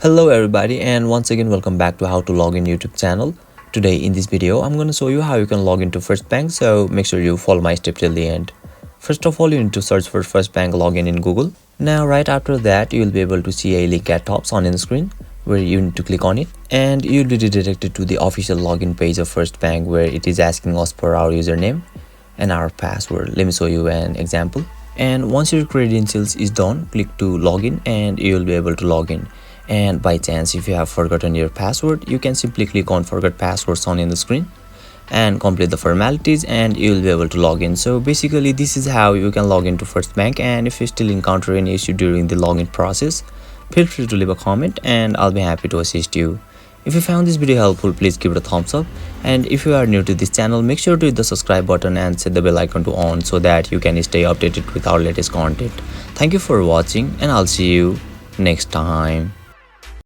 Hello everybody, and once again welcome back to how to log in YouTube channel. Today in this video I'm going to show you how you can log into First Bank, so make sure you follow my step till the end. First of all, you need to search for First Bank login in Google. Now right after that you will be able to see a link at top on the screen where you need to click on it, and you'll be redirected to the official login page of First Bank where it is asking us for our username and our password. Let me show you an example. And once your credentials is done, click to login and you will be able to log in. And by chance if you have forgotten your password, you can simply click on forget passwords on in the screen and complete the formalities and you will be able to log in. So basically this is how you can log into First Bank, and if you still encounter any issue during the login process, feel free to leave a comment and I'll be happy to assist you. If you found this video helpful, please give it a thumbs up, and if you are new to this channel, make sure to hit the subscribe button and set the bell icon to on so that you can stay updated with our latest content. Thank you for watching and I'll see you next time.